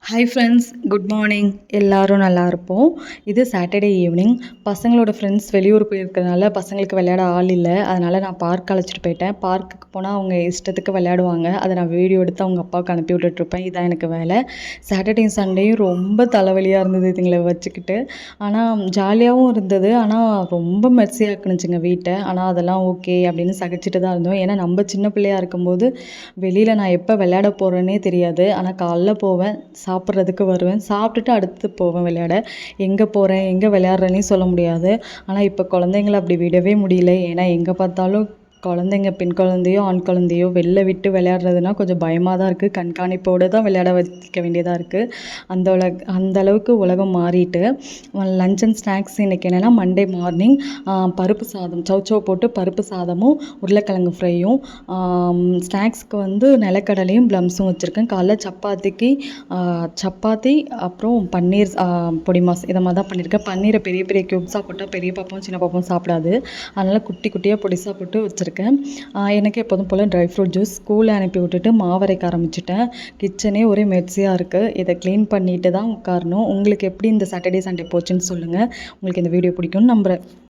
Hi friends, good morning. எல்லோரும் நல்லா இருப்போம். இது சாட்டர்டே ஈவினிங். பசங்களோட ஃப்ரெண்ட்ஸ் வெளியூர் போயிருக்கிறதுனால பசங்களுக்கு விளையாட ஆள் இல்லை. அதனால் நான் பார்க் அழைச்சிட்டு போயிட்டேன். பார்க்குக்கு போனால் அவங்க இஷ்டத்துக்கு விளையாடுவாங்க. அதை நான் வீடியோ எடுத்து அவங்க அப்பாவுக்கு அனுப்பி விட்டுட்ருப்பேன். இதான் எனக்கு வேலை. சாட்டர்டே சண்டேயும் ரொம்ப தலைவலியாக இருந்தது இதுங்களை வச்சுக்கிட்டு. ஆனால் ஜாலியாகவும் இருந்தது. ஆனால் ரொம்ப மெர்சியாக இருக்குனுச்சுங்க வீட்டை. ஆனால் அதெல்லாம் ஓகே அப்படின்னு சகிச்சிட்டு தான் இருந்தோம். ஏன்னா நம்ம சின்ன பிள்ளையாக இருக்கும்போது வெளியில் நான் எப்போ விளையாட போகிறேன்னே தெரியாது. ஆனால் காலைல போவேன், சாப்பிட்றதுக்கு வருவேன், சாப்பிட்டுட்டு அடுத்து போவேன் விளையாட. எங்கே போகிறேன், எங்கே விளையாடுறேன்னே சொல்ல முடியாது. ஆனால் இப்போ குழந்தைங்கள அப்படி விடவே முடியல. ஏன்னா எங்கே பார்த்தாலும் குழந்தைங்க, பெண் குழந்தையோ ஆண் குழந்தையோ வெளில விட்டு விளையாடுறதுனா கொஞ்சம் பயமாக தான் இருக்குது. கண்காணிப்போடு தான் விளையாட வைக்க வேண்டியதாக இருக்குது. அந்த அளவுக்கு உலகம் மாறிட்டு. லஞ்ச் அண்ட் ஸ்நாக்ஸ் இன்றைக்கி என்னென்னா, மண்டே மார்னிங் பருப்பு சாதம், சௌச்சௌ போட்டு பருப்பு சாதமும் உருளைக்கிழங்கு ஃப்ரையும். ஸ்நாக்ஸ்க்கு வந்து நிலக்கடலையும் ப்ளம்ஸும் வச்சுருக்கேன். காலைல சப்பாத்தி அப்புறம் பன்னீர் பொடி மாஸ் இதை மாதிரி தான் பண்ணியிருக்கேன். பன்னீரை பெரிய பெரிய க்யூப்ஸாக போட்டால் பெரிய பாப்பாவும் சின்ன பாப்பாவும் சாப்பிடாது. அதனால் குட்டி குட்டியாக பொடிசாக போட்டு வச்சுருக்கேன். எனக்கு எப்போதும் போல் ட்ரை ஃப்ரூட் ஜூஸ். ஸ்கூலில் அனுப்பி விட்டுட்டு மாவரைக்க ஆரம்பிச்சிட்டேன். கிச்சனே ஒரே மெர்சியாக இருக்குது. இதை க்ளீன் பண்ணிட்டு தான் உட்காரணும். உங்களுக்கு எப்படி இந்த சாட்டர்டே சண்டே போச்சுன்னு சொல்லுங்கள். உங்களுக்கு இந்த வீடியோ பிடிக்கும்னு நம்புகிறேன்.